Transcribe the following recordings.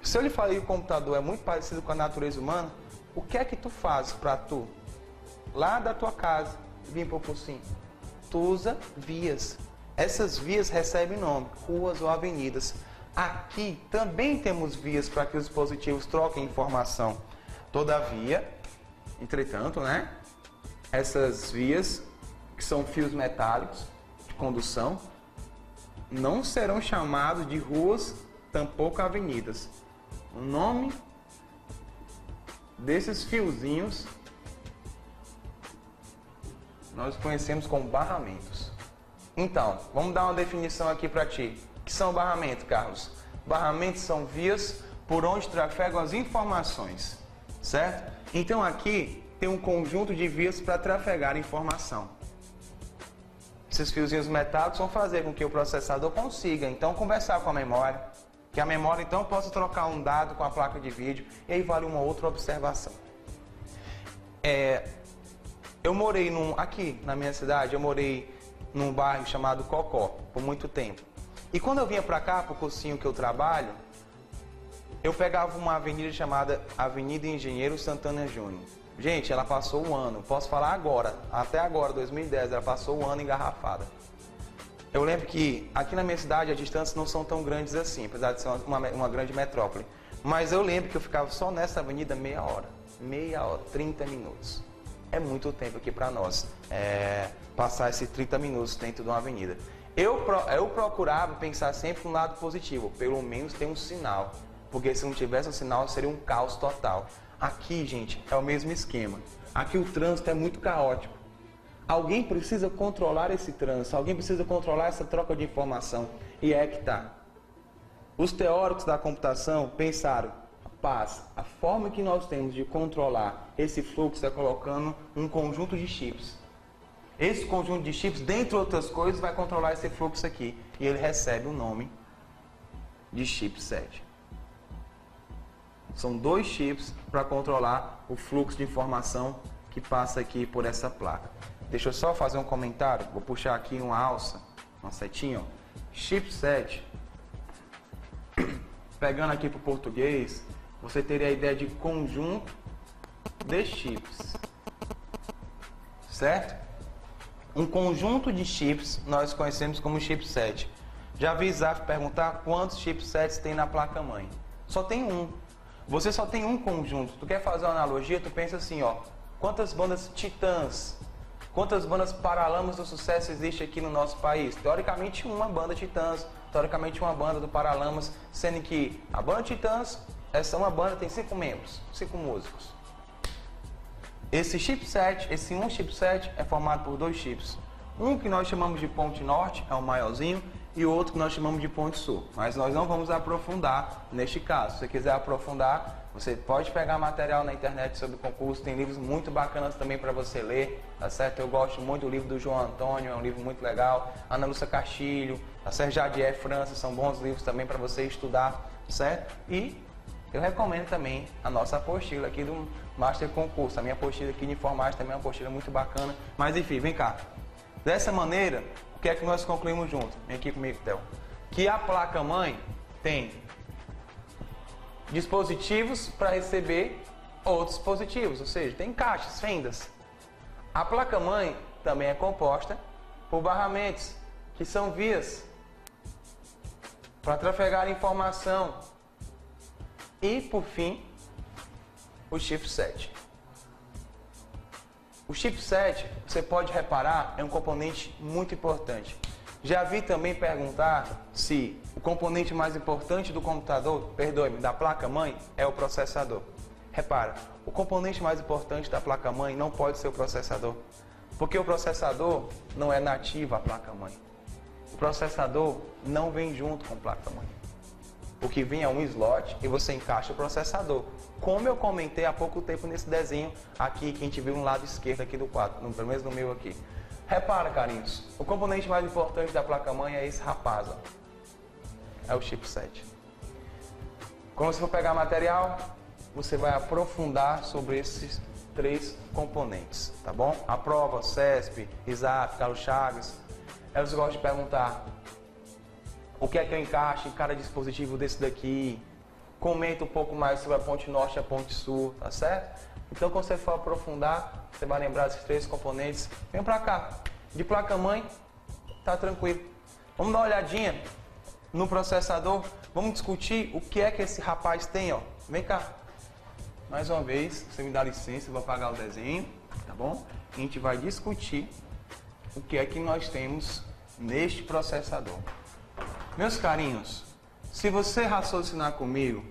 Se eu lhe falei que o computador é muito parecido com a natureza humana, o que é que tu fazes para tu, lá da tua casa, vir para o cursinho? Tu usa vias. Essas vias recebem nome, ruas ou avenidas. Aqui também temos vias para que os dispositivos troquem informação. Todavia, entretanto, né? Essas vias, que são fios metálicos de condução, não serão chamados de ruas, tampouco avenidas. O nome desses fiozinhos nós conhecemos como barramentos. Então, vamos dar uma definição aqui para ti. O que são barramentos, Carlos? Barramentos são vias por onde trafegam as informações, certo? Então aqui tem um conjunto de vias para trafegar informação. Esses fiozinhos metálicos vão fazer com que o processador consiga então conversar com a memória, que a memória então possa trocar um dado com a placa de vídeo, e aí vale uma outra observação. Eu morei aqui na minha cidade, eu morei num bairro chamado Cocó por muito tempo. E quando eu vinha para cá, para o cursinho que eu trabalho, eu pegava uma avenida chamada Avenida Engenheiro Santana Júnior. Gente, ela passou um ano, posso falar agora, até agora, 2010, ela passou um ano engarrafada. Eu lembro que aqui na minha cidade as distâncias não são tão grandes assim, apesar de ser uma grande metrópole. Mas eu lembro que eu ficava só nessa avenida meia hora, 30 minutos. É muito tempo aqui para nós, passar esses 30 minutos dentro de uma avenida. Eu procurava pensar sempre no lado positivo, pelo menos ter um sinal, porque se não tivesse um sinal seria um caos total. Aqui, gente, é o mesmo esquema. Aqui o trânsito é muito caótico. Alguém precisa controlar esse trânsito, alguém precisa controlar essa troca de informação, e é que tá. Os teóricos da computação pensaram, rapaz, a forma que nós temos de controlar esse fluxo é colocando um conjunto de chips. Esse conjunto de chips, dentre outras coisas, vai controlar esse fluxo aqui. E ele recebe o nome de chipset. São dois chips para controlar o fluxo de informação que passa aqui por essa placa. Deixa eu só fazer um comentário. Vou puxar aqui uma alça, uma setinha. Ó. Chipset. Pegando aqui para o português, você teria a ideia de conjunto de chips. Certo? Um conjunto de chips nós conhecemos como chipset. Já vi Zaf perguntar quantos chipsets tem na placa-mãe. Só tem um. Você só tem um conjunto. Tu quer fazer uma analogia? Tu pensa assim, ó. Quantas bandas titãs, quantas bandas Paralamas do Sucesso existe aqui no nosso país? Teoricamente uma banda Titãs, teoricamente uma banda do Paralamas, sendo que a banda Titãs, essa uma banda tem 5 membros, 5 músicos. Esse chipset, esse um chipset é formado por dois chips. Um que nós chamamos de ponte norte, é o maiorzinho, e o outro que nós chamamos de ponte sul. Mas nós não vamos aprofundar neste caso. Se você quiser aprofundar, você pode pegar material na internet sobre o concurso. Tem livros muito bacanas também para você ler, tá certo? Eu gosto muito do livro do João Antônio, é um livro muito legal. Ana Lúcia Castilho, tá certo? Jadier França, são bons livros também para você estudar, certo? E eu recomendo também a nossa apostila aqui do Master Concurso. A minha apostila aqui de informática também é uma apostila muito bacana. Mas enfim, vem cá. Dessa maneira, o que é que nós concluímos junto? Vem aqui comigo, Theo. Que a placa-mãe tem dispositivos para receber outros dispositivos, ou seja, tem caixas, fendas. A placa-mãe também é composta por barramentos, que são vias para trafegar informação. E, por fim, o chipset. O chipset, você pode reparar, é um componente muito importante. Já vi também perguntar se o componente mais importante do computador, perdoe-me, da placa-mãe, é o processador. Repara, o componente mais importante da placa-mãe não pode ser o processador, porque o processador não é nativo à placa-mãe. O processador não vem junto com a placa-mãe. O que vem é um slot e você encaixa o processador. Como eu comentei há pouco tempo nesse desenho aqui, que a gente viu no lado esquerdo aqui do quadro, pelo menos no meu aqui. Repara, carinhos, o componente mais importante da placa-mãe é esse rapaz, ó. É o chipset. Quando você for pegar material, você vai aprofundar sobre esses 3 componentes, tá bom? A prova, CESP, ISAF, Carlos Chagas, eles gostam de perguntar: o que é que eu encaixo em cada dispositivo desse daqui? comenta um pouco mais sobre a ponte norte e a ponte sul, tá certo? Então, quando você for aprofundar, você vai lembrar desses 3 componentes. Vem pra cá. De placa-mãe, tá tranquilo. Vamos dar uma olhadinha no processador. Vamos discutir o que é que esse rapaz tem, ó. Vem cá. Mais uma vez, você me dá licença, eu vou apagar o desenho, tá bom? A gente vai discutir o que é que nós temos neste processador. Meus carinhos, se você raciocinar comigo,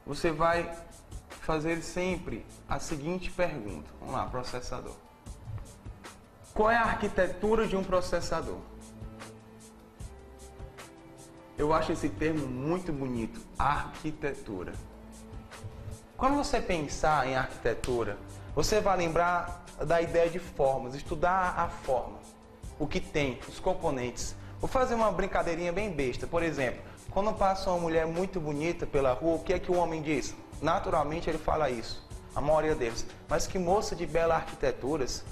você vai fazer sempre a seguinte pergunta. Vamos lá, processador. Qual é a arquitetura de um processador? Eu acho esse termo muito bonito, arquitetura. Quando você pensar em arquitetura, você vai lembrar da ideia de formas, estudar a forma, o que tem, os componentes. Vou fazer uma brincadeirinha bem besta. Por exemplo, quando passa uma mulher muito bonita pela rua, o que é que o homem diz? Naturalmente ele fala isso, a maioria deles. Mas que moça de bela arquiteturas.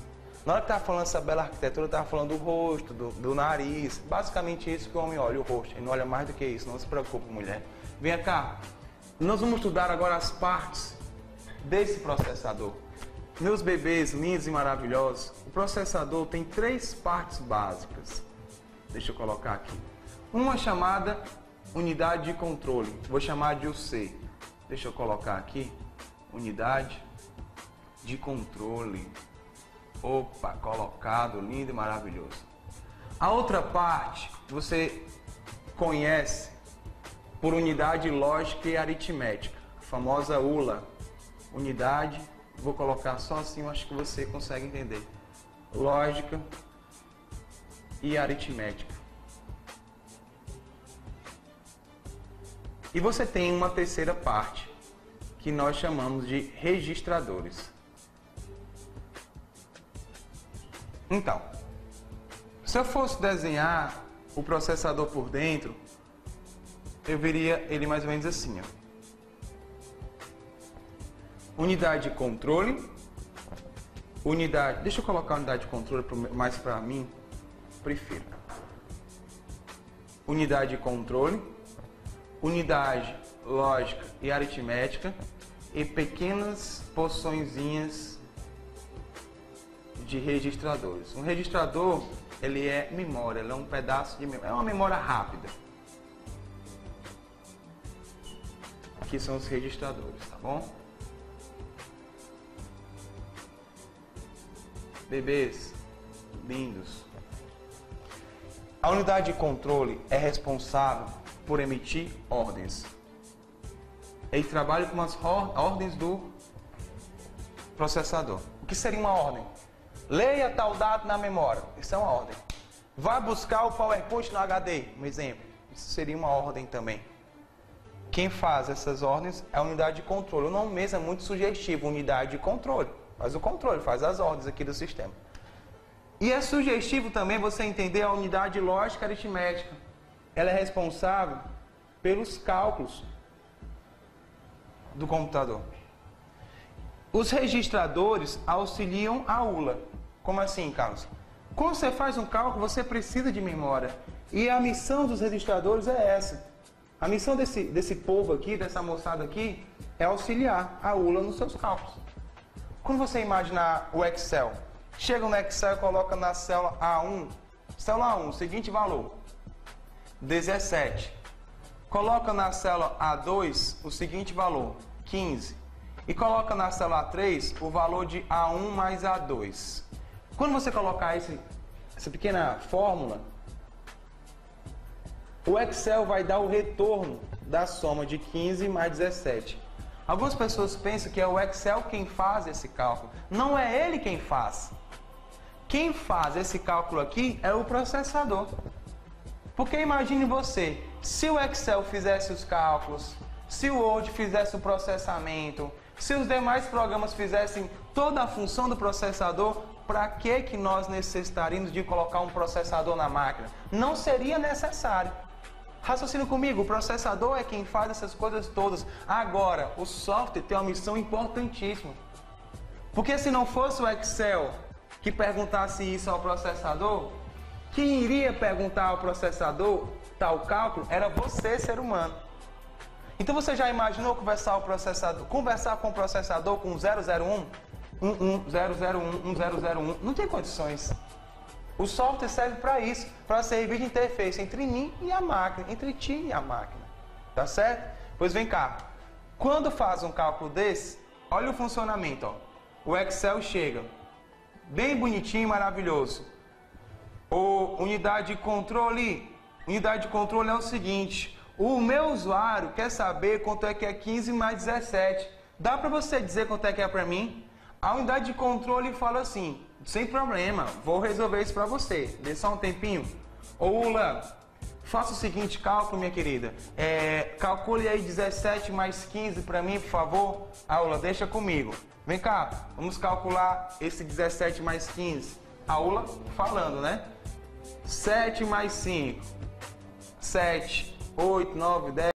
Na hora que estava falando essa bela arquitetura, estava falando do rosto, do nariz. Basicamente isso que o homem olha, o rosto. Ele não olha mais do que isso, não se preocupe, mulher. Venha cá. Nós vamos estudar agora as partes desse processador. Meus bebês lindos e maravilhosos, o processador tem 3 partes básicas. Deixa eu colocar aqui. Uma chamada unidade de controle. Vou chamar de UC. Deixa eu colocar aqui. Unidade de controle. Opa, colocado, lindo e maravilhoso. A outra parte você conhece por unidade lógica e aritmética, a famosa ULA. Unidade, vou colocar só assim, eu acho que você consegue entender. Lógica e aritmética. E você tem uma terceira parte, que nós chamamos de registradores. Então, se eu fosse desenhar o processador por dentro, eu veria ele mais ou menos assim, ó. Unidade de controle, unidade... Deixa eu colocar a unidade de controle mais para mim, prefiro. Unidade de controle, unidade lógica e aritmética e pequenas porçõezinhas de registradores. Um registrador, ele é memória, ele é um pedaço de memória, é uma memória rápida. Aqui são os registradores, tá bom? Bebês lindos. A unidade de controle é responsável por emitir ordens. Ele trabalha com as ordens do processador. O que seria uma ordem? Leia tal dado na memória. Isso é uma ordem. Vá buscar o PowerPoint no HD. Um exemplo. Isso seria uma ordem também. Quem faz essas ordens é a unidade de controle. O nome mesmo é muito sugestivo. Unidade de controle. Faz o controle, faz as ordens aqui do sistema. E é sugestivo também você entender a unidade lógica aritmética. Ela é responsável pelos cálculos do computador. Os registradores auxiliam a ULA. Como assim, Carlos? Quando você faz um cálculo, você precisa de memória. E a missão dos registradores é essa. A missão desse povo aqui, dessa moçada aqui, é auxiliar a ULA nos seus cálculos. Quando você imaginar o Excel, chega no Excel e coloca na célula A1, célula A1, seguinte valor, 17. Coloca na célula A2 o seguinte valor, 15. E coloca na célula A3 o valor de A1 mais A2. Quando você colocar essa pequena fórmula, o Excel vai dar o retorno da soma de 15 mais 17. Algumas pessoas pensam que é o Excel quem faz esse cálculo. Não é ele quem faz. Quem faz esse cálculo aqui é o processador. Porque imagine você, se o Excel fizesse os cálculos, se o Word fizesse o processamento, se os demais programas fizessem toda a função do processador, para que nós necessitaríamos de colocar um processador na máquina? Não seria necessário. Raciocina comigo, o processador é quem faz essas coisas todas. Agora, o software tem uma missão importantíssima. Porque se não fosse o Excel que perguntasse isso ao processador, quem iria perguntar ao processador tal cálculo era você, ser humano. Então você já imaginou conversar com o processador com 001? 1001. Não tem condições. O software serve para isso, para servir de interface entre mim e a máquina, entre ti e a máquina. Tá certo? Pois vem cá. Quando faz um cálculo desse, olha o funcionamento, ó. O Excel chega bem bonitinho, maravilhoso. Unidade de controle é o seguinte: o meu usuário quer saber quanto é que é 15 mais 17. Dá para você dizer quanto é que é para mim? A unidade de controle fala assim: sem problema, vou resolver isso para você. Dê só um tempinho. Ula, faça o seguinte cálculo, minha querida. Calcule aí 17 mais 15 para mim, por favor. Aula, deixa comigo. Vem cá, vamos calcular esse 17 mais 15. Aula falando, né? 7 mais 5. 7, 8, 9, 10.